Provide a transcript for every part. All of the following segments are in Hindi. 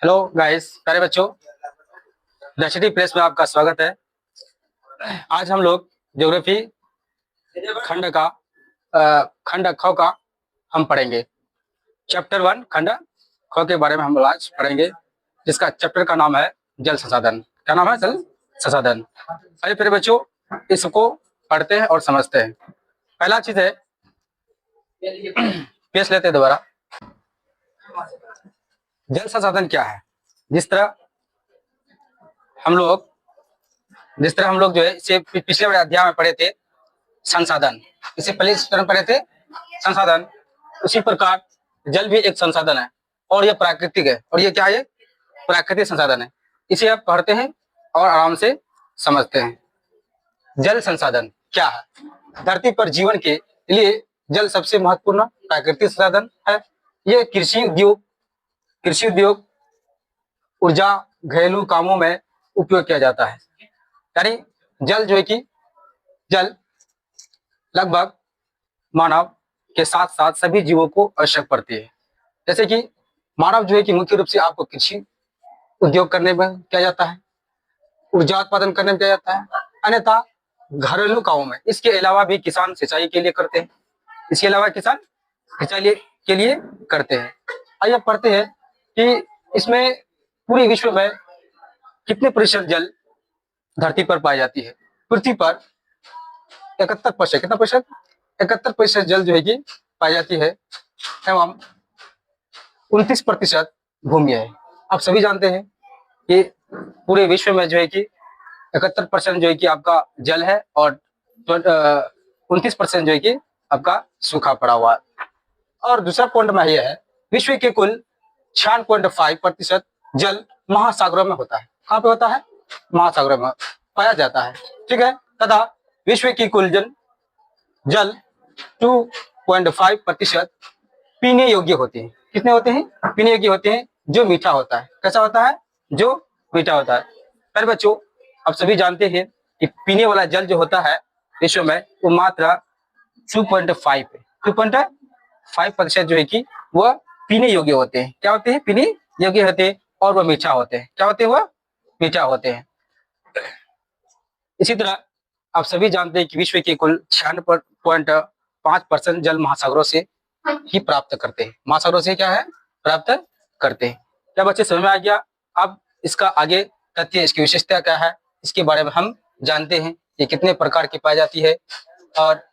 हेलो गाइस, प्यारे बच्चों। द प्लेस में आपका स्वागत है। आज हम लोग ज्योग्राफी खंड का खंड ख का हम पढ़ेंगे। चैप्टर 1 खंड ख के बारे में हम आज पढ़ेंगे, जिसका चैप्टर का नाम है जल संसाधन। क्या नाम है? जल संसाधन। आइए प्यारे बच्चों, इसको पढ़ते हैं और समझते हैं। पहला चीज है, पेश लेते हैं दोबारा। जल संसाधन क्या है? जिस तरह हम लोग जो है इसे पिछले वाले अध्याय में पढ़े थे संसाधन, इससे पहले इस तरह पढ़े थे संसाधन। उसी प्रकार जल भी एक संसाधन है और यह प्राकृतिक है। और ये क्या है? प्राकृतिक संसाधन है। इसे आप पढ़ते हैं और आराम से समझते हैं। जल संसाधन क्या है? धरती पर जीवन के लिए जल सबसे महत्वपूर्ण प्राकृतिक संसाधन है। ये कृषि उद्योग, ऊर्जा, घरेलू कामों में उपयोग किया जाता है। यानी जल जो है कि जल लगभग मानव के साथ साथ सभी जीवों को आवश्यक पड़ती है। जैसे कि मानव जो है कि मुख्य रूप से आपको कृषि उद्योग करने में किया जाता है, ऊर्जा उत्पादन करने में किया जाता है, अन्यथा घरेलू कामों में। इसके अलावा भी किसान सिंचाई के लिए करते हैं। इसके अलावा किसान सिंचाई के लिए करते हैं। आइए पढ़ते हैं कि इसमें पूरे विश्व में कितने प्रतिशत जल धरती पर पाई जाती है। पृथ्वी पर 71%, कितना प्रतिशत? 71% जल जो है कि पाई जाती है एवं 29% भूमि है। आप सभी जानते हैं कि पूरे विश्व में जो है कि 71% जो है कि आपका जल है और 29% जो है कि आपका सूखा पड़ा हुआ है। और दूसरा पॉइंट में यह है, विश्व के कुल 96.5% जल महासागरों में होता है। कहाँ पे होता है? महासागरों में पाया जाता है। ठीक है। तथा विश्व की कुल जल 2.5% पीने योग्य होते हैं। कितने होते हैं? पीने योग्य होते हैं, जो मीठा होता है। कैसा होता है? जो मीठा होता है। पर बच्चों, आप सभी जानते हैं कि पीने वाला जल जो होता है विश्व में, वो मात्रा 2.5 है। 2.5% जो है कि वह पीने योग्य होते हैं। क्या होते हैं? पीने योग्य होते हैं और वह मीठा होते हैं। क्या होते हैं? वह मीठा होते हैं। इसी तरह आप सभी जानते हैं कि विश्व के कुल 96.5% जल महासागरों से ही प्राप्त करते हैं। महासागरों से क्या है? प्राप्त करते हैं। क्या बच्चे समझ में आ गया? अब इसका आगे तथ्य, इसकी विशेषता क्या है, इसके बारे में हम जानते हैं। ये कितने प्रकार की पाई जाती है और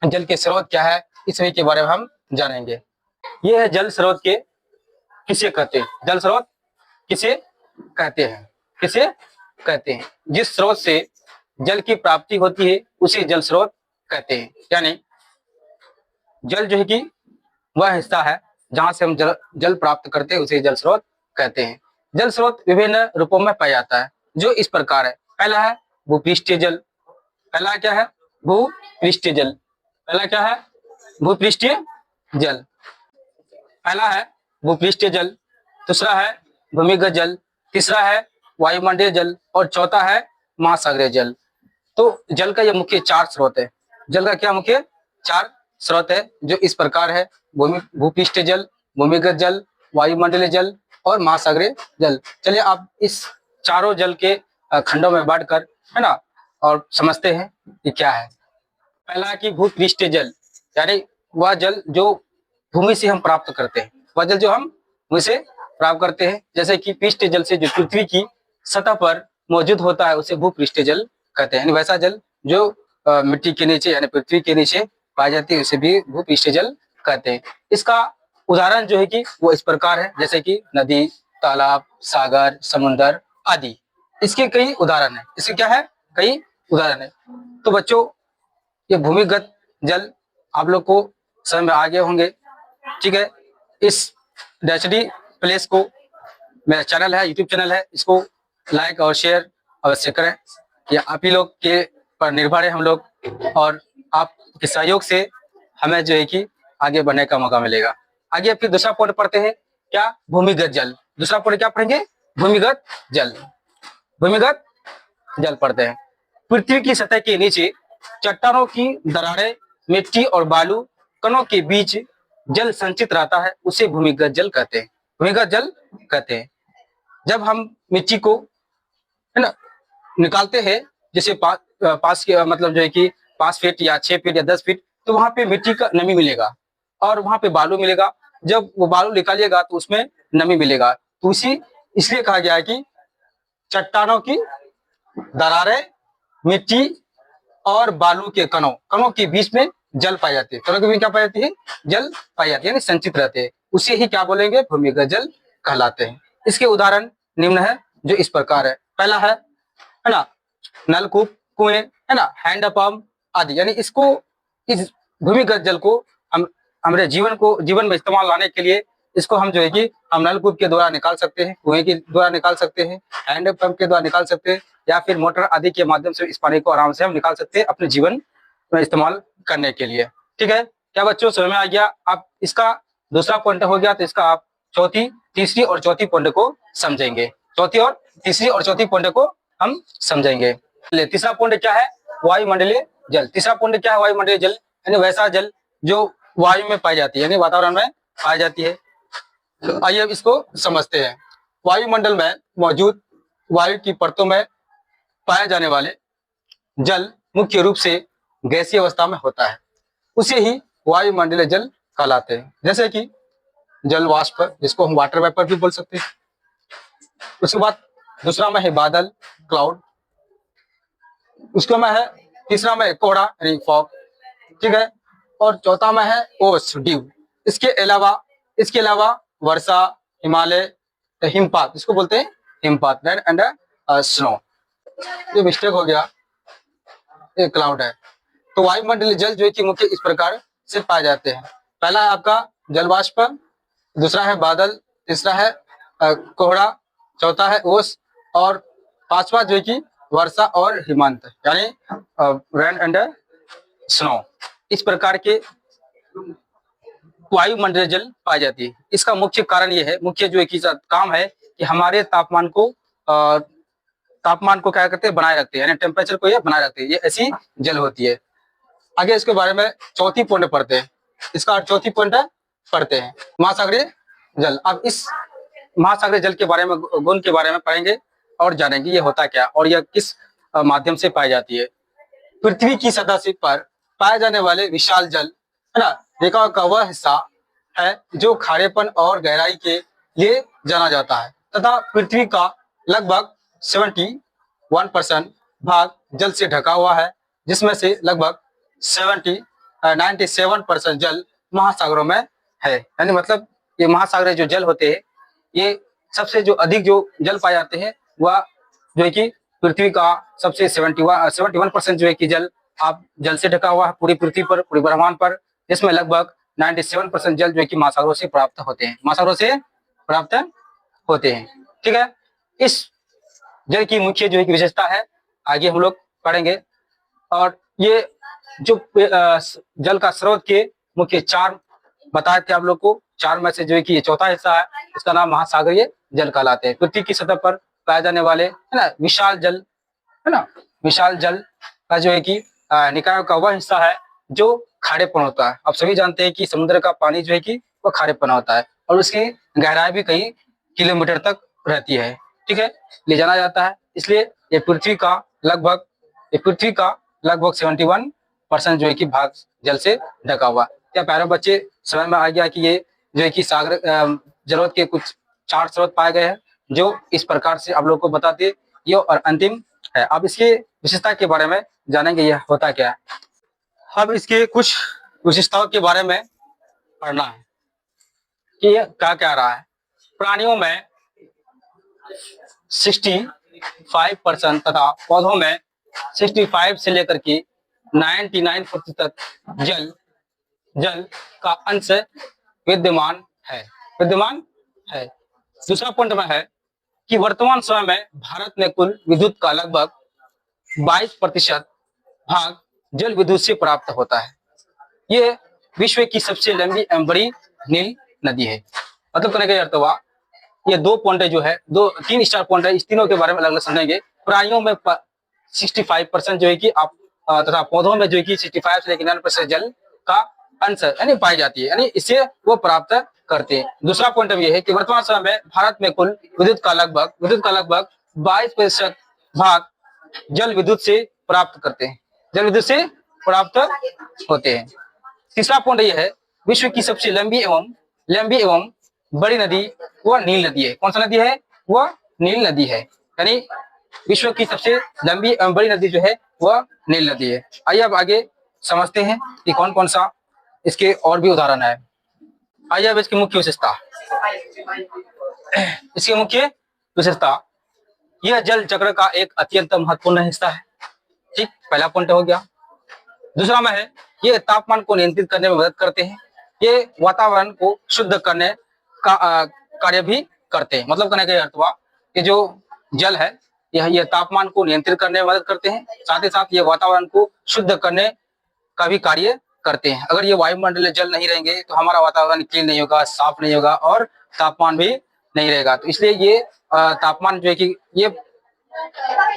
जल के स्रोत क्या है, इस सभी के बारे में हम जानेंगे। ये है जल स्रोत के किसे कहते हैं। जल स्रोत किसे कहते हैं? किसे कहते हैं? जिस स्रोत से जल की प्राप्ति होती है उसे जल स्रोत कहते हैं। यानी जल जो है कि वह हिस्सा है जहां से हम जल प्राप्त करते हैं, उसे जल स्रोत कहते हैं। जल स्रोत विभिन्न रूपों में पाया जाता है, जो इस प्रकार है। पहला है भूपृष्ठीय जल। पहला क्या है? भूपृष्ठीय जल। पहला क्या है? भूपृष्ठीय जल। पहला है भूपृष्ठीय जल, दूसरा है भूमिगत जल, तीसरा है वायुमंडलीय जल और चौथा है महासागरीय जल। तो जल का यह मुख्य 4 स्रोत है। जल का क्या मुख्य 4 स्रोत है, जो इस प्रकार है। भूपृष्ठीय जल, भूमिगत जल, वायुमंडलीय जल और महासागरीय जल। चलिए आप इस चारों जल के खंडों में बांटकर, है ना, और समझते हैं कि क्या है। पहला कि भूपृष्ठीय जल, यानी वह जल जो भूमि से हम प्राप्त करते हैं। वह जल जो हम भूमि से प्राप्त करते हैं, जैसे कि पृष्ठीय जल से जो पृथ्वी की सतह पर मौजूद होता है उसे भूपृष्ठीय जल कहते हैं। वैसा जल जो मिट्टी के नीचे यानी पृथ्वी के नीचे पाई जाती है उसे भी भूपृष्ठीय जल कहते हैं। इसका उदाहरण जो है कि वो इस प्रकार है, जैसे कि नदी, तालाब, सागर, समुद्र आदि। इसके कई उदाहरण है। इसके क्या है? कई उदाहरण है। तो बच्चों, ये भूमिगत जल आप लोग को समझ में आ गए होंगे। ठीक है। इस द प्लेस को, मेरा चैनल है, यूट्यूब चैनल है, इसको लाइक और शेयर अवश्य करें। ये आप ही लोग के पर निर्भर है हम लोग, और आपके सहयोग से हमें जो है कि आगे बढ़ने का मौका मिलेगा। आगे फिर दूसरा पॉइंट पढ़ते हैं। क्या? भूमिगत जल। दूसरा पॉइंट क्या पढ़ेंगे? भूमिगत जल। भूमिगत जल पढ़ते हैं। पृथ्वी की सतह के नीचे चट्टानों की दरारें, मिट्टी और बालू कणों के बीच जल संचित रहता है, उसे भूमिगत जल कहते हैं। भूमिगत जल कहते हैं। जब हम मिट्टी को, है ना, निकालते हैं, जैसे पास के मतलब जो है कि 5 फीट या 6 फीट या 10 फीट, तो वहां पे मिट्टी का नमी मिलेगा और वहां पे बालू मिलेगा। जब वो बालू निकालिएगा तो उसमें नमी मिलेगा। तो उसी इसलिए कहा गया है कि चट्टानों की दरारें, मिट्टी और बालू के कणों कणों के बीच में जल पाई जाती है। कणों के बीच क्या पाई जाती है? जल पाई जाती है, यानी संचित रहते हैं। उसे ही क्या बोलेंगे? भूमिगत जल कहलाते हैं। इसके उदाहरण निम्न है, जो इस प्रकार है। पहला है ना, नलकूप, कुएं, है ना, हैंडपंप आदि। यानी इसको, इस भूमिगत जल को हम हमारे जीवन में इस्तेमाल लाने के लिए इसको हम जो है कि हम नलकूप के द्वारा निकाल सकते हैं, कुएं के द्वारा निकाल सकते हैं, हैंडपंप के द्वारा निकाल सकते हैं, या फिर मोटर आदि के माध्यम से इस पानी को आराम से हम निकाल सकते हैं अपने जीवन में इस्तेमाल करने के लिए। ठीक है, क्या बच्चों समझ में आ गया? आप इसका दूसरा पॉइंट हो गया, तो इसका आप तीसरी और चौथी पॉइंट को समझेंगे। चौथी और तीसरी और चौथी पॉइंट को हम समझेंगे। तीसरा पॉइंट क्या है? वायुमंडलीय जल। तीसरा पॉइंट क्या है? वायुमंडलीय जल, यानी वैसा जल जो वायु में पाई जाती है, यानी वातावरण में पाई जाती है। तो आइए अब इसको समझते हैं। वायुमंडल में मौजूद वायु की परतों में पाए जाने वाले जल मुख्य रूप से गैसीय अवस्था में होता है, उसे ही वायुमंडलीय जल कहलाते हैं। जैसे कि जल वाष्प, जिसको हम वाटर वेपर भी बोल सकते हैं। उसके बाद दूसरा में है बादल, क्लाउड। उसके में है, तीसरा में है कोहरा, यानी फॉग। ठीक है, और चौथा में है ओस, ड्यू। इसके अलावा वर्षा, हिमालय, हिमपात, इसको बोलते हैं हिमपात, रेन एंड स्नो। ये मिस्टेक हो गया, ये क्लाउड है। तो वायुमंडलीय जल जो है कि मुख्य इस प्रकार से पाए जाते हैं। पहला है आपका जल वाष्प, दूसरा है बादल, तीसरा है कोहरा, चौथा है ओस, और पांचवा जो है कि वर्षा और हिमांत, यानी रेन एंड स्नो। इस प्रकार के वायुमंडलीय जल पाई जाती है। इसका मुख्य कारण ये है, मुख्य जो है कि काम है कि हमारे तापमान को क्या करते हैं? बनाए रखते हैं, यानी टेम्परेचर को ये बनाए रखते हैं। ये ऐसी जल होती है। आगे इसके बारे में चौथी पॉइंट पढ़ते हैं। इसका चौथी पॉइंट पढ़ते हैं, महासागरीय जल। अब इस महासागरीय जल के बारे में, गुण के बारे में पढ़ेंगे और जानेंगे ये होता क्या और यह किस माध्यम से पाई जाती है। पृथ्वी की सतह से पर पाए जाने वाले विशाल जल, है ना, रेखा का वह हिस्सा है जो खारेपन और गहराई के लिए जाना जाता है, तथा पृथ्वी का लगभग 71% भाग जल से ढका हुआ है, जिसमें से लगभग 97% जल महासागरों में है। यानी मतलब ये महासागरीय जो जल होते हैं, ये सबसे जो अधिक जो जल पाए जाते हैं वह जो है कि पृथ्वी का सबसे 71% जो है कि जल आप जल से ढका हुआ है पूरी पृथ्वी पर, पूरे ब्रह्मांड पर। इसमें लगभग 97% जल जो है कि महासागरों से प्राप्त होते हैं, महासागरों से प्राप्त होते हैं। ठीक है, इस जल की मुख्य जो है कि विशेषता है, आगे हम लोग पढ़ेंगे। और ये जो जल का स्रोत के मुख्य 4 बताए थे आप लोग को, 4 में से जो है कि ये चौथा हिस्सा है, इसका नाम महासागरीय जल कहलाते हैं। पृथ्वी की सतह पर पाए जाने वाले, है ना, विशाल जल, है ना, विशाल जल का जो है कि निकाय का वह हिस्सा है जो खारेपन होता है। आप सभी जानते हैं कि समुद्र का पानी जो है कि वह खारेपन होता है और उसकी गहराई भी कई किलोमीटर तक रहती है। ठीक है, ले जाना जाता है। इसलिए ये पृथ्वी का लगभग 71% जो है कि भाग जल से ढका हुआ। क्या प्यारे बच्चे समझ में आ गया कि ये जो है कि सागर जरूरत के कुछ 4 स्रोत पाए गए हैं, जो इस प्रकार से आप लोग को बताते ये और अंतिम है। अब इसके विशेषता के बारे में जानेंगे, यह होता क्या है। अब इसके कुछ विशेषताओं के बारे में पढ़ना है कि यह क्या क्या रहा है। प्राणियों में 65% तथा पौधों में 65 से लेकर के 99% जल का अंश विद्यमान है। दूसरा पॉइंट में है कि वर्तमान समय में भारत में कुल विद्युत का लगभग 22% भाग जल विद्युत से प्राप्त होता है। ये विश्व की सबसे लंबी एवं बड़ी नील नदी है। मतलब कहने का अर्थ हुआ, ये 2 पॉइंट जो है, 3 स्टार पॉइंट है, इस तीनों के बारे में अलग अलग समझेंगे। प्राणियों में 65% जो है कि आप तथा पौधों में जो है कि 65 से लेकर 99% जल का अंश यानी पाई जाती है, यानी इससे वो प्राप्त करते हैं। दूसरा पॉइंट ये है कि वर्तमान समय में भारत में कुल विद्युत का लगभग 22% भाग जल विद्युत से प्राप्त करते हैं, जल विद्युत से प्राप्त होते हैं। तीसरा पॉइंट यह है, विश्व की सबसे लंबी एवं बड़ी नदी वह नील नदी है। कौन सा नदी है? वह नील नदी है। यानी विश्व की सबसे लंबी एवं बड़ी नदी जो है वह नील नदी है। आइए अब आगे समझते हैं कि कौन कौन सा इसके और भी उदाहरण है। आइए अब इसकी मुख्य विशेषता, इसकी मुख्य विशेषता, यह जल चक्र का एक अत्यंत महत्वपूर्ण हिस्सा है। ठीक, पहला पॉइंट हो गया। दूसरा में है, ये तापमान को नियंत्रित करने में मदद करते हैं। ये वातावरण को शुद्ध करने का कार्य भी करते हैं। मतलब कहने का अर्थ हुआ कि जो जल है यह तापमान को नियंत्रित करने में मदद करते हैं, साथ ही साथ ये वातावरण को शुद्ध करने का भी कार्य करते हैं। अगर ये वायुमंडलीय जल नहीं रहेंगे तो हमारा वातावरण क्लीन नहीं होगा, साफ नहीं होगा और तापमान भी नहीं रहेगा। तो इसलिए ये तापमान जो है कि ये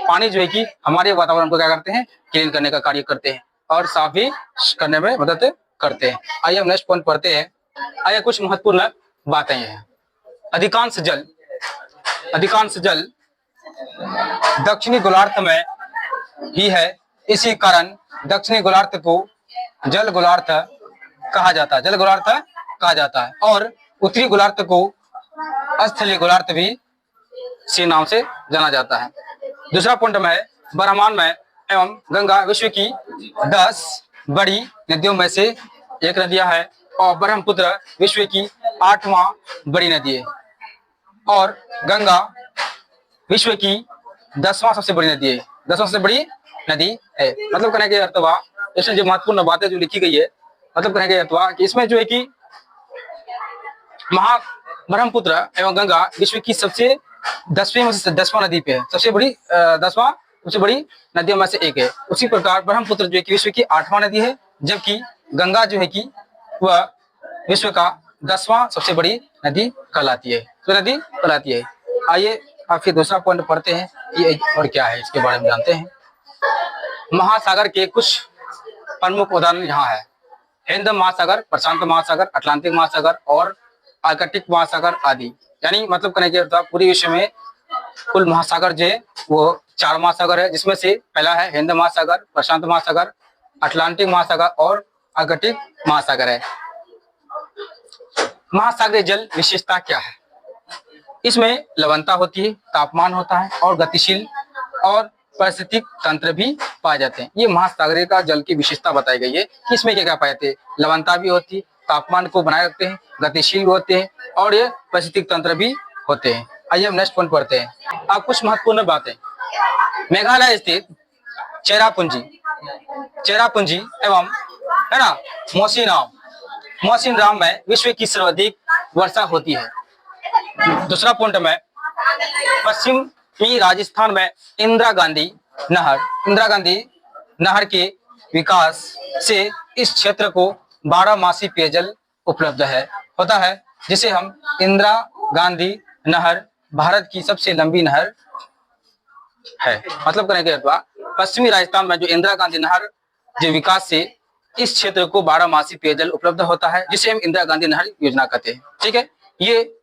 पानी जो है कि हमारे वातावरण को क्या करते हैं? क्लीन करने का कार्य करते हैं और साफ भी करने में मदद करते हैं। आइए हम नेक्स्ट पॉइंट पढ़ते हैं। आइए कुछ महत्वपूर्ण बातें हैं। अधिकांश जल दक्षिणी गोलार्ध में ही है। इसी कारण दक्षिणी गोलार्ध को जल गोलार्ध कहा जाता है और उत्तरी गोलार्ध को स्थलीय गोलार्ध भी इसी नाम से जाना जाता है। दूसरा पॉइंट में है, ब्रह्मांड में एवं गंगा विश्व की 10 बड़ी नदियों में से एक नदियां है और ब्रह्मपुत्र विश्व की 8वां बड़ी नदी है और गंगा विश्व की 10वां सबसे बड़ी नदी है। 10वां सबसे बड़ी नदी है। मतलब कहने के अर्थ हुआ, इसमें जो महत्वपूर्ण बातें जो लिखी गई है, मतलब कहने के अर्थ हुआ कि इसमें जो है कि ब्रह्मपुत्र एवं गंगा विश्व की सबसे 10वां नदी पे है, सबसे बड़ी 10वां सबसे बड़ी नदियों में से एक है। उसी प्रकार ब्रह्मपुत्र जो है कि विश्व की 8वां नदी है, जबकि गंगा जो है कि वह विश्व का 10वां सबसे बड़ी नदी कहलाती है। आइए अब फिर दूसरा पॉइंट पढ़ते हैं, ये और क्या है इसके बारे में जानते हैं। महासागर के कुछ प्रमुख उदाहरण यहाँ है। हिंद महासागर, प्रशांत महासागर, अटलांटिक महासागर और आर्कटिक महासागर आदि। यानी मतलब कहने के अर्थ पूरी विश्व में कुल महासागर जो है वो 4 महासागर है, जिसमें से पहला है हिंद महासागर, प्रशांत महासागर, अटलांटिक महासागर और आर्कटिक महासागर है। महासागरीय जल विशेषता क्या है? इसमें लवणता होती है, तापमान होता है और गतिशील और पारिस्थितिक तंत्र भी पाए जाते हैं। ये महासागरीय का जल की विशेषता बताई गई है कि इसमें क्या क्या पाए जाते हैं? लवणता भी होती है, तापमान को बनाए रखते हैं, गतिशील भी होते हैं और ये पारिस्थितिक तंत्र भी होते हैं। आइए हम नेक्स्ट पॉइंट पढ़ते हैं। अब कुछ महत्वपूर्ण बातें। मेघालय स्थित चेरापूंजी एवं है ना मौसिनराम में विश्व की सर्वाधिक वर्षा होती है। दूसरा पॉइंट में, पश्चिमी राजस्थान में इंदिरा गांधी नहर के विकास से इस क्षेत्र को 12 मासी पेयजल उपलब्ध होता है, जिसे हम इंदिरा गांधी नहर भारत की सबसे लंबी नहर है। मतलब कहने के बाद पश्चिमी राजस्थान में जो इंदिरा गांधी नहर जो विकास से इस क्षेत्र को 12 मासी पेयजल उपलब्ध होता है, जिसे हम इंदिरा गांधी नहर योजना कहते हैं। ठीक है, ये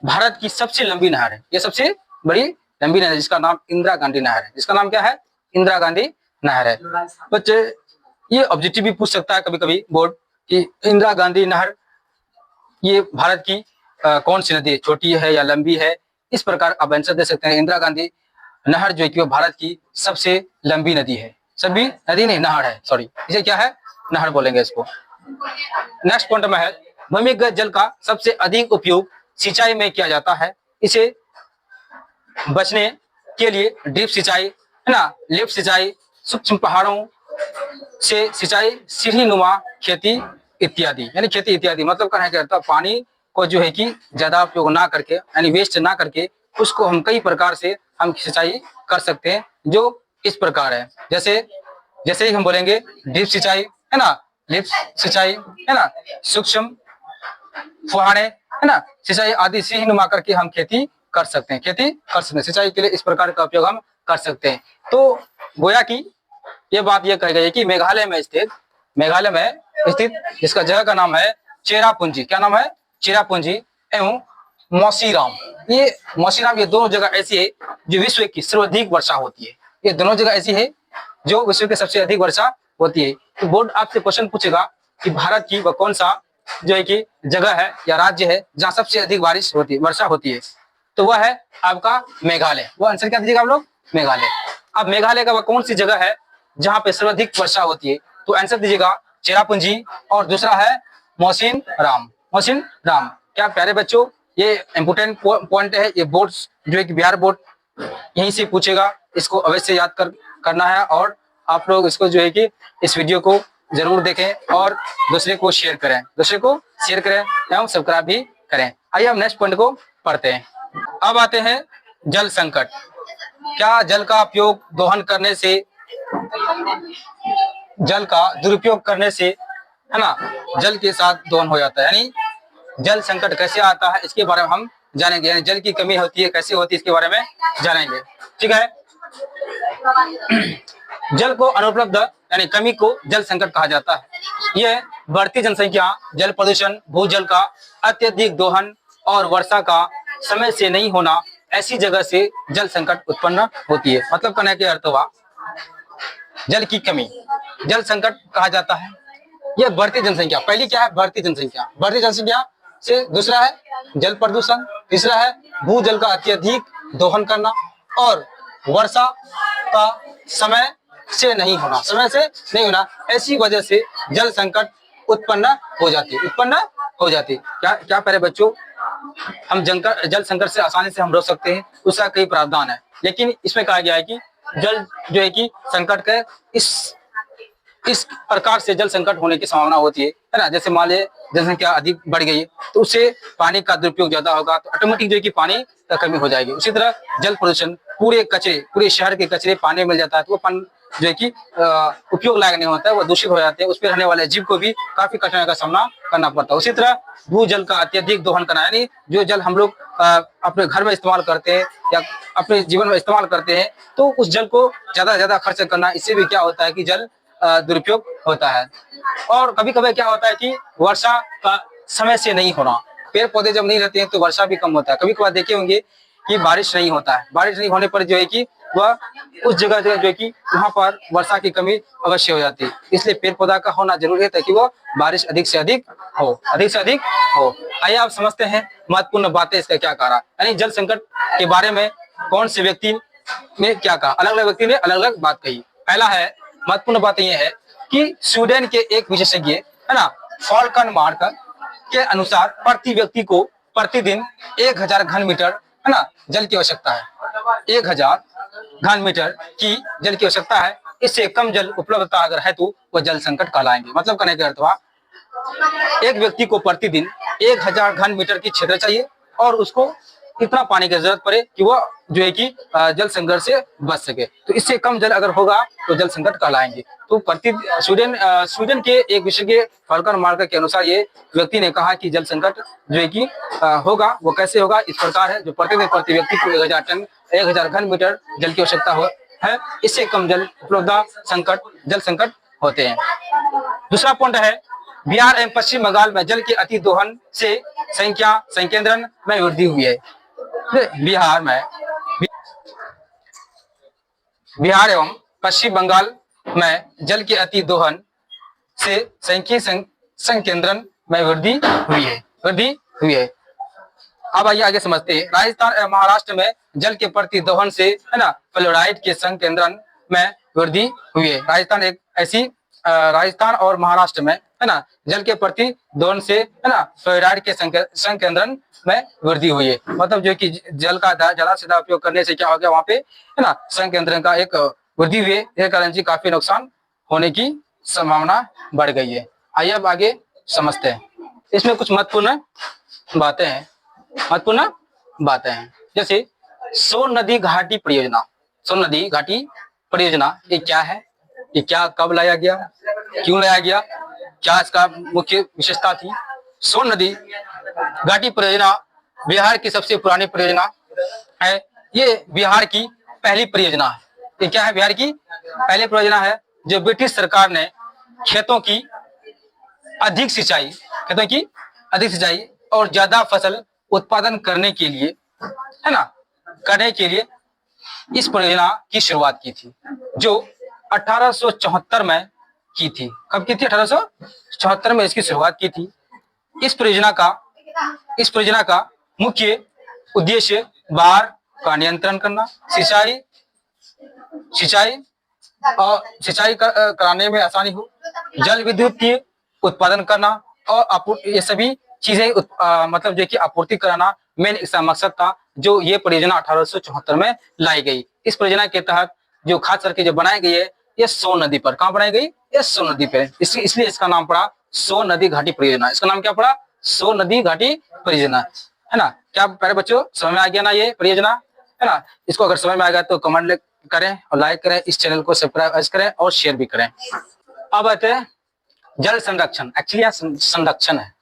भारत की सबसे लंबी नहर है, ये सबसे बड़ी लंबी नहर है, जिसका नाम इंदिरा गांधी नहर है। जिसका नाम क्या है? इंदिरा गांधी नहर है। बच्चे ये ऑब्जेक्टिव भी पूछ सकता है कभी कभी बोर्ड कि इंदिरा गांधी नहर ये भारत की कौन सी नदी है, छोटी है या लंबी है? इस प्रकार आप आंसर दे सकते हैं। इंदिरा गांधी नहर जो है कि वो भारत की सबसे लंबी नदी है। सभी नदी नहीं, नहर है, सॉरी, इसे क्या है? नहर बोलेंगे इसको। नेक्स्ट पॉइंट में है, भूमिगत जल का सबसे अधिक उपयोग सिंचाई में किया जाता है। इसे बचने के लिए ड्रिप सिंचाई है ना, लिफ्ट सिंचाई, सूक्ष्म पहाड़ों से सिंचाई, सीढ़ी नुमा खेती इत्यादि, यानी खेती इत्यादि। मतलब कहना क्या था, पानी को जो है कि ज्यादा उपयोग ना करके, यानी वेस्ट ना करके, उसको हम कई प्रकार से हम सिंचाई कर सकते हैं, जो इस प्रकार है। जैसे ही हम बोलेंगे ड्रिप सिंचाई है ना, लिफ्ट सिंचाई है ना, सूक्ष्म फुहारे है ना, सिंचाई आदि से ही नुमा करके हम खेती कर सकते हैं। सिंचाई के लिए इस प्रकार का उपयोग हम कर सकते हैं। तो गोया की ये बात ये कही गई है कि मेघालय में स्थित जिसका जगह का नाम है चेरापूंजी। क्या नाम है? चेरापूंजी एवं मौसीराम। ये मौसीराम, ये दोनों जगह ऐसी है जो विश्व की सर्वाधिक वर्षा होती है। ये दोनों जगह ऐसी है जो विश्व की सबसे अधिक वर्षा होती है। तो बोर्ड आपसे क्वेश्चन पूछेगा कि भारत की वह कौन सा जो है कि जगह है या राज्य है जहाँ सबसे अधिक बारिश होती है, वर्षा होती है, तो वह है आपका मेघालय। वो आंसर क्या दीजिएगा आप लोग? मेघालय। अब मेघालय का वह कौन सी जगह है जहाँ पे सर्वाधिक वर्षा होती है? तो आंसर दीजिएगा चेरापूंजी, और दूसरा है मौसिन राम। मौसिन राम। क्या प्यारे बच्चों, ये इंपोर्टेंट पॉइंट है। ये बोर्ड जो है कि बिहार बोर्ड यहीं से पूछेगा, इसको अवश्य याद करना है। और आप लोग इसको जो है कि इस वीडियो को जरूर देखें और दूसरे को शेयर करें, एवं सब्सक्राइब भी करें। आइए हम नेक्स्ट पॉइंट को पढ़ते हैं। अब आते हैं जल संकट। क्या जल का उपयोग दोहन करने से, जल का दुरुपयोग करने से, है ना, जल के साथ दोहन हो जाता है? यानी जल संकट कैसे आता है इसके बारे में हम जानेंगे। यानी जल की कमी होती है, कैसे होती है, इसके बारे में जानेंगे। ठीक है। जल को अनुपलब्ध यानी कमी को जल संकट कहा जाता है। यह बढ़ती जनसंख्या, जल प्रदूषण, भूजल का अत्यधिक दोहन और वर्षा का समय से नहीं होना, ऐसी जगह से जल संकट उत्पन्न होती है। मतलब कहने के अर्थ हुआ जल की कमी, जल संकट कहा जाता है। यह बढ़ती जनसंख्या, पहली क्या है? बढ़ती जनसंख्या। बढ़ती जनसंख्या से दूसरा है जल प्रदूषण, तीसरा है भूजल का अत्यधिक दोहन करना, और वर्षा का समय से नहीं होना, ऐसी वजह से जल संकट उत्पन्न हो जाती। क्या प्यारे बच्चों, हम जल संकट से आसानी से हम रोक सकते हैं, उसका कई प्रावधान है। लेकिन इसमें कहा गया है कि जल जो है कि संकट का इस प्रकार से जल संकट होने की संभावना होती है ना। जैसे मान लीजिए जनसंख्या अधिक बढ़ गई तो उससे पानी का दुरुपयोग ज्यादा होगा, तो ऑटोमेटिक जो है कि पानी का कमी हो जाएगी। उसी तरह जल प्रदूषण, पूरे शहर के कचरे पानी में मिल जाता है, तो वो पानी जो है कि उपयोग लायक नहीं होता है, वो दूषित हो जाते हैं। उस पर रहने वाले जीव को भी काफी कठिनाई का सामना करना पड़ता है। उसी तरह भूजल का अत्यधिक दोहन करना, यानी जो जल हम लोग अपने घर में इस्तेमाल करते हैं या अपने जीवन में इस्तेमाल करते हैं, तो उस जल को ज्यादा से ज्यादा खर्च करना, इससे भी क्या होता है कि जल दुरुपयोग होता है। और कभी कभी क्या होता है कि वर्षा का समय से नहीं होना, पेड़ पौधे जब नहीं रहते हैं तो वर्षा भी कम होता है। कभी कभार देखे होंगे कि बारिश नहीं होता है, बारिश नहीं होने पर जो है कि वह उस जगह जो है कि वहां पर वर्षा की कमी अवश्य हो जाती है। इसलिए पेड़ पौधा का होना जरूरी है ताकि वो बारिश अधिक से अधिक हो। आइए आप समझते हैं महत्वपूर्ण बातें, इसका क्या कहा। यानी जल संकट के बारे में कौन से व्यक्ति ने क्या कहा, अलग अलग व्यक्ति ने अलग अलग बात कही। पहला है, महत्वपूर्ण बात यह है कि स्वीडन के एक विशेषज्ञ, है ना, फॉल्कन मार्क के अनुसार प्रति व्यक्ति को प्रतिदिन 1000 घन मीटर, है ना, जल की आवश्यकता है। 1000 घन मीटर की जल की आवश्यकता है। इससे कम जल उपलब्धता अगर है तो वह जल संकट कहलाएंगे। मतलब कहने का अर्थ हुआ एक व्यक्ति को प्रतिदिन 1000 घन मीटर की क्षेत्र चाहिए और उसको इतना पानी की जरूरत पड़े कि वह जो है कि जल संकट से बच सके। तो इससे कम जल अगर होगा तो जल संकट कहलाएंगे। तो स्वीडन के एक विशेषज्ञ फॉल्कन मार्क के अनुसार ये व्यक्ति ने कहा कि जल संकट जो है कि होगा, वो कैसे होगा, इस प्रकार है, जो प्रतिदिन प्रति व्यक्ति को 1000 घन मीटर जल की आवश्यकता है। इससे कम जल उपलब्धता जल संकट होते हैं। दूसरा पॉइंट है, बिहार एवं पश्चिम बंगाल में जल के अति दोहन से संकेंद्रण में वृद्धि हुई है। बिहार एवं पश्चिम बंगाल में जल के अति दोहन से संकेंद्रण में वृद्धि हुई है। अब आइए आगे समझते हैं। राजस्थान एवं महाराष्ट्र में जल के प्रति दोहन से, है ना, फ्लोराइड के संकेंद्रण में वृद्धि हुई है। राजस्थान और महाराष्ट्र में, है ना, जल के प्रति दोहन से, है ना, फ्लोराइड के संकेंद्रण में वृद्धि हुई है। मतलब जो कि जल का ज्यादा से ज्यादा उपयोग करने से क्या हो गया, वहां पे, है ना, संकेंद्रण का एक वृद्धि हुई है। इसके कारण से काफी नुकसान होने की संभावना बढ़ गई है। आइए अब आगे समझते हैं। इसमें कुछ महत्वपूर्ण बातें हैं। जैसे सोन नदी घाटी परियोजना ये क्या है, ये क्या कब लाया गया, क्यों लाया गया, क्या इसका मुख्य विशेषता थी। सोन नदी घाटी परियोजना बिहार की सबसे पुरानी परियोजना है। ये बिहार की पहली परियोजना है। ये क्या है, बिहार की पहली परियोजना है जो ब्रिटिश सरकार ने खेतों की अधिक सिंचाई और ज्यादा फसल उत्पादन करने के लिए, है ना, करने के लिए इस परियोजना की शुरुआत की थी, जो 1874 में की थी। कब की थी? 1874 में इसकी शुरुआत की थी। इस परियोजना का मुख्य उद्देश्य बाढ़ का नियंत्रण करना, सिंचाई कराने में आसानी हो, जल विद्युत की उत्पादन करना और ये सभी चीजें मतलब जो कि आपूर्ति कराना मेन इसका मकसद था, जो ये परियोजना 1874 में लाई गई। इस परियोजना के तहत जो खास करके जो बनाई गई है, ये सोन नदी पर। कहाँ बनाई गई? ये सोन नदी पे। इसलिए इसका नाम पड़ा सोन नदी घाटी परियोजना। इसका नाम क्या पड़ा? सोन नदी घाटी परियोजना, है ना। क्या प्यारे बच्चों, समझ में आ गया ना ये परियोजना, है ना। इसको अगर समझ में आ गया तो कमेंट करें और लाइक करें, इस चैनल को सब्सक्राइब करें और शेयर भी करें। अब आते हैं जल संरक्षण। एक्चुअली यहाँ संरक्षण है,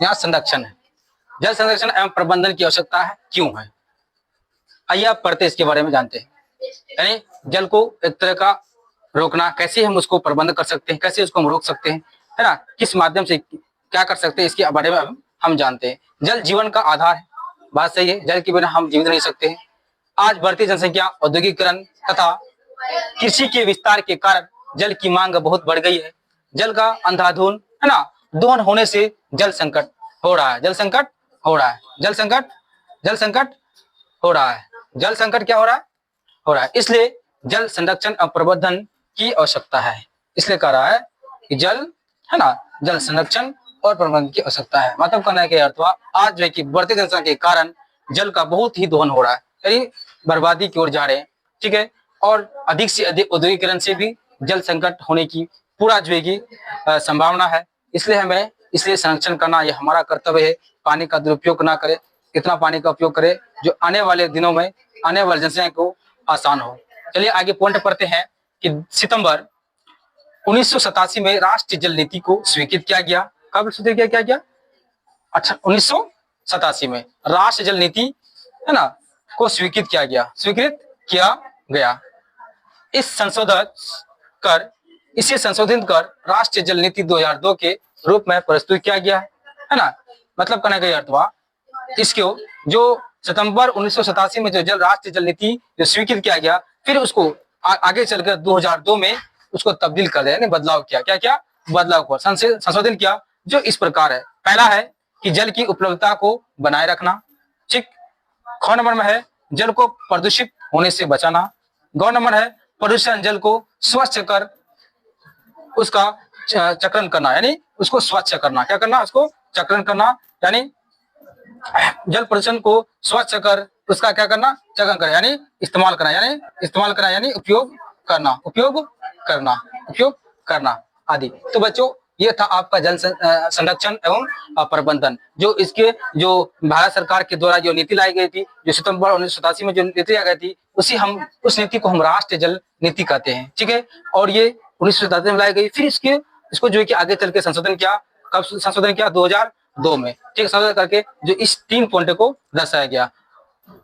यहाँ संरक्षण है। जल संरक्षण एवं प्रबंधन की आवश्यकता है, क्यों है? आइए आप पढ़ते इसके बारे में जानते हैं। यानी जल को एक तरह का रोकना, कैसे हम उसको प्रबंध कर सकते हैं, कैसे उसको हम रोक सकते हैं, है ना, किस माध्यम से क्या कर सकते हैं, इसके बारे में हम जानते हैं। जल जीवन का आधार है, बात सही है। जल के बिना हम जीवित नहीं सकते हैं। आज बढ़ती जनसंख्या, औद्योगिकरण तथा कृषि के विस्तार के कारण जल की मांग बहुत बढ़ गई है। जल का अंधाधुंध, है ना, दोहन होने से जल संकट हो रहा है। जल संकट हो रहा है। जल संकट हो रहा है। जल संकट क्या हो रहा है। इसलिए जल संरक्षण और प्रबंधन की आवश्यकता है। इसलिए कह रहा है कि जल, है ना, जल संरक्षण और प्रबंधन की आवश्यकता है। मतलब कहने के अर्थ हुआ, आज जो है कि बढ़ती जनसंख्या के कारण जल का बहुत ही दोहन हो रहा है, यानी बर्बादी की ओर जा रहे हैं, ठीक है। और अधिक से अधिक औद्योगिकरण से भी जल संकट होने की पूरा जो है कि संभावना है। इसलिए संरक्षण करना ये हमारा कर्तव्य है। पानी का दुरुपयोग ना करें, इतना पानी का उपयोग करें जो आने वाले दिनों में आने वाली जनसंख्या को आसान हो। चलिए आगे पॉइंट पढ़ते हैं कि सितंबर 1987 में राष्ट्रीय जल नीति को स्वीकृत किया गया। कब स्वीकृत किया गया? 1987 में राष्ट्रीय जल नीति, है ना, को स्वीकृत किया गया। इसे संशोधित कर राष्ट्रीय जल नीति 2002 के रूप में प्रस्तुत किया गया, है ना। मतलब कहने का अर्थ हुआ, इसको जो सितंबर 1987 में जो राष्ट्रीय जल नीति जो स्वीकृत किया गया, फिर उसको आगे चलकर 2002 में उसको तब्दील कर दिया, बदलाव किया। क्या बदलाव को संशोधन किया, जो इस प्रकार है। पहला है कि जल की उपलब्धता को बनाए रखना, ठीक। ख नंबर में है जल को प्रदूषित होने से बचाना। ग नंबर है प्रदूषण जल को स्वच्छ कर उसका चक्रण करना, यानी उसको स्वच्छ करना। क्या करना? उसको चक्रण करना, यानी जल प्रदूषण को स्वच्छ कर उसका क्या करना? चक्रण करना, यानी इस्तेमाल करना, यानी उपयोग करना आदि। तो बच्चों, ये था आपका जल संरक्षण एवं प्रबंधन। जो इसके जो भारत सरकार के द्वारा जो नीति लाई गई थी, जो सितंबर 1987 में जो नीति लाई गई थी, उस नीति को हम राष्ट्रीय जल नीति कहते हैं, ठीक है। और ये 1987 में लाई गई। फिर इसको जो है कि आगे चल के संशोधन किया। कब संशोधन किया? 2002 में, ठीक। संशोधन करके जो इस 3 पॉइंट को दर्शाया गया।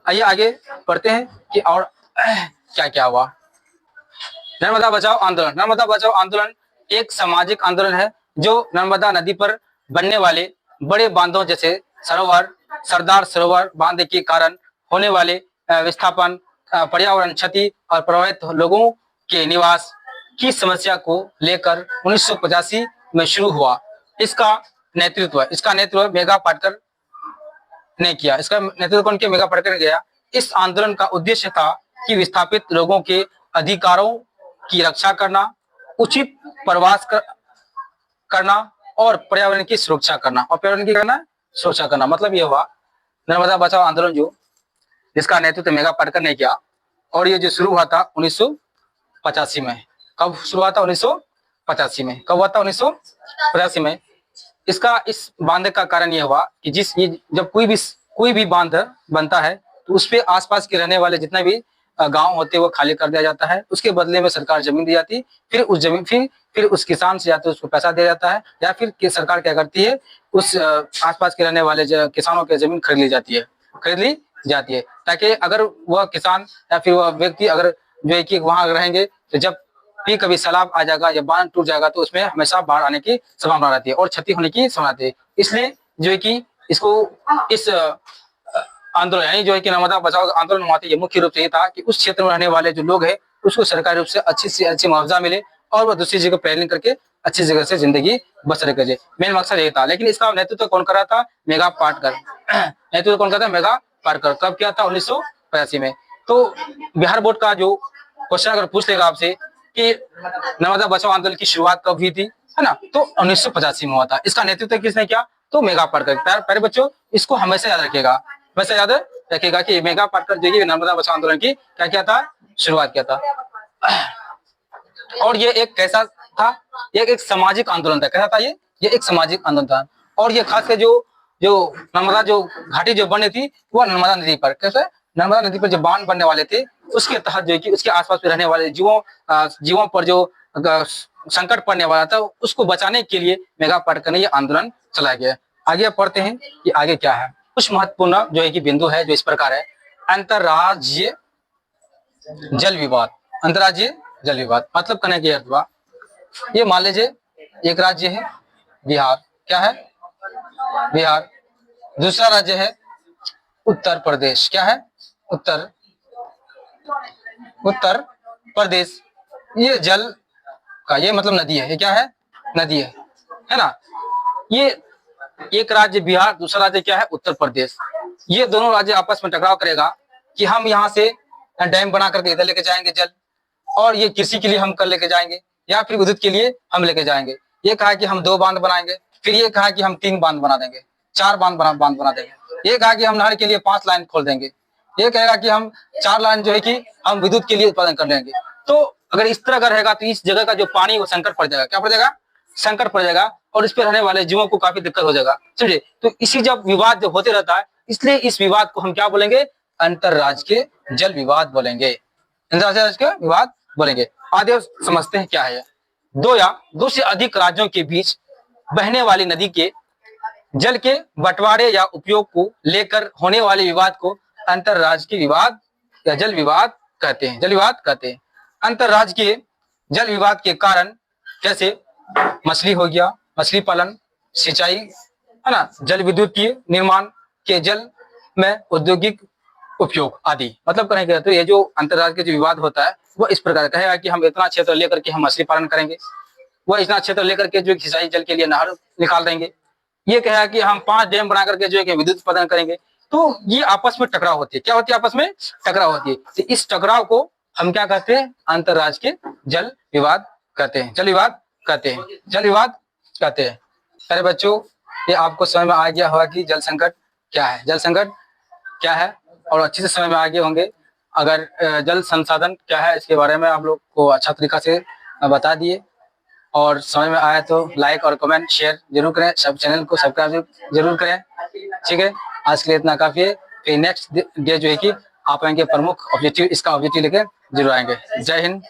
आइए आगे पढ़ते हैं कि और क्या क्या हुआ। नर्मदा बचाओ आंदोलन। नर्मदा बचाओ आंदोलन एक सामाजिक आंदोलन है, जो नर्मदा नदी पर बनने वाले बड़े बांधों जैसे सरदार सरोवर बांध के कारण होने वाले विस्थापन, पर्यावरण क्षति और प्रभावित लोगों के निवास की समस्या को लेकर 1985 में शुरू हुआ। इसका नेतृत्व मेघा पाटकर ने किया। इसका नेतृत्व कौन किया? मेघा पाटकर ने किया। इस आंदोलन का उद्देश्य था कि विस्थापित लोगों के अधिकारों की रक्षा करना, उचित प्रवास करना और पर्यावरण की सुरक्षा करना। मतलब ये हुआ नर्मदा बचाओ आंदोलन जो जिसका नेतृत्व मेघा पाटकर ने किया, और ये जो शुरू हुआ था 1985 में। कब शुरू हुआ था? 1985 में। कब हुआ था? 1985 में। इस बांध का कारण यह हुआ कि जब कोई भी बांध बनता है तो उस पे आसपास के रहने वाले जितने भी गांव होते हैं वो खाली कर दिया जाता है। उसके बदले में सरकार जमीन दी जाती है। फिर उस किसान से या तो उसको पैसा दिया जाता है, या फिर सरकार क्या करती है, उस आसपास के रहने वाले किसानों की जमीन खरीद ली जाती है, ताकि अगर वह किसान या फिर वह व्यक्ति अगर जो है कि वहां रहेंगे, तो जब भी कभी सैलाब आ जाएगा या बांध टूट जाएगा तो उसमें हमेशा बाढ़ आने की संभावना रहती है और क्षति होने की संभावना रहती है। इसलिए जो है कि इसको इस आंदोलन यानी जो है कि नर्मदा बचाओ आंदोलन हुआ था, ये मुख्य रूप से ये था कि उस क्षेत्र में रहने वाले जो लोग हैं उसको सरकारी रूप से अच्छी मुआवजा मिले और वह दूसरी जगह प्लानिंग करके अच्छी जगह से जिंदगी बसर करे। मेन मकसद यही था। लेकिन इसका नेतृत्व कौन कर रहा था? मेघा पाटकर। नेतृत्व कौन करता है? मेघा पाटकर। कब किया था? 1985 में। तो बिहार बोर्ड का जो क्वेश्चन अगर पूछ लेगा आपसे कि नर्मदा बचाओ आंदोलन की शुरुआत कब हुई थी, है ना, तो 1985 में हुआ था। इसका नेतृत्व किसने किया? तो मेघा पाटकर। प्यारे बच्चों, इसको हमेशा याद रखिएगा, हमेशा याद रखिएगा कि मेघा पाटकर जो है नर्मदा बचाओ आंदोलन की क्या किया था? शुरुआत किया था। और ये एक कैसा था? ये एक सामाजिक आंदोलन था। कैसा था ये? एक सामाजिक आंदोलन था। और ये खासकर जो जो नर्मदा जो घाटी जो बनी थी वो नर्मदा नदी पर, कैसे नर्मदा नदी पर जो बांध बनने वाले थे उसके तहत जो कि उसके आसपास में रहने वाले जीवों पर जो संकट पड़ने वाला था उसको बचाने के लिए मेघा पाटकर ने ये आंदोलन चलाया गया। आगे पढ़ते हैं कि आगे क्या है। कुछ महत्वपूर्ण जो है कि बिंदु है जो इस प्रकार है। अंतरराज्यीय जल विवाद। अंतरराज्यीय जल विवाद मतलब कहने की अर्थ हुआ, ये मान लीजिए एक राज्य है बिहार, क्या है? बिहार। दूसरा राज्य है उत्तर प्रदेश, क्या है? उत्तर प्रदेश। ये जल का ये मतलब नदी है, ये क्या है? नदी है ना। ये एक राज्य बिहार, दूसरा राज्य क्या है? उत्तर प्रदेश। ये दोनों राज्य आपस में टकराव करेगा कि हम यहाँ से डैम बना करके इधर लेके जाएंगे जल, और ये कृषि के लिए हम कर लेके जाएंगे या फिर विद्युत के लिए हम लेके जाएंगे। ये कहा कि हम 2 बांध बनाएंगे, फिर ये कहा कि हम 3 बांध बना देंगे, 4 बांध बना देंगे। ये कहा कि हम नहर के लिए 5 लाइन खोल देंगे, ये कहेगा कि हम 4 लाइन जो है कि हम विद्युत के लिए उत्पादन कर लेंगे। तो अगर इस तरह का रहेगा तो इस जगह का जो पानी वो संकट पड़ जाएगा। क्या पड़ जाएगा? संकट पड़ जाएगा, और इस पर रहने वाले जीवों को काफी दिक्कत हो जाएगा। समझे? तो इसी जब विवाद जब होते रहता है, इसलिए इस विवाद को हम क्या बोलेंगे? अंतरराज्यीय जल विवाद बोलेंगे। अंतरराज्यीय के विवाद बोलेंगे। आगे समझते हैं क्या है। 2 या 2 से अधिक राज्यों के बीच बहने वाली नदी के जल के बंटवारे या उपयोग को लेकर होने वाले विवाद को अंतरराज्यीय विवाद या जल विवाद कहते हैं। जल विवाद कहते हैं। अंतरराज्यीय जल विवाद के कारण जैसे मछली हो गया, मछली पालन, सिंचाई, है ना, जल विद्युत की निर्माण के जल में औद्योगिक उपयोग आदि। मतलब कहेंगे तो ये जो अंतरराज्य के जो विवाद होता है वो इस प्रकार का है कि हम इतना क्षेत्र लेकर के हम मछली पालन करेंगे, वो इतना क्षेत्र लेकर के जो सिंचाई जल के लिए नहर निकाल देंगे। ये कहेगा कि हम 5 डैम बना करके जो है कि विद्युत उत्पादन करेंगे। तो ये आपस में टकराव होती है। क्या होती है? आपस में टकराव होती है। तो इस टकराव को हम क्या कहते हैं? अंतरराज्यीय जल विवाद कहते हैं। जल विवाद कहते हैं। जल विवाद कहते हैं। अरे बच्चों, ये आपको समझ में आ गया होगा कि जल संकट क्या है, जल संकट क्या है, और अच्छे से समझ में आ गए होंगे। अगर जल संसाधन क्या है इसके बारे में आप लोग को अच्छा तरीका से बता दिए, और समझ में आया तो लाइक और कमेंट शेयर जरूर करें, सब चैनल को सब्सक्राइब जरूर करें। ठीक है, आज के लिए इतना काफी है। फिर नेक्स्ट डे जो है कि आप आएंगे प्रमुख ऑब्जेक्टिव, इसका ऑब्जेक्टिव लेकर जरूर आएंगे। जय हिंद,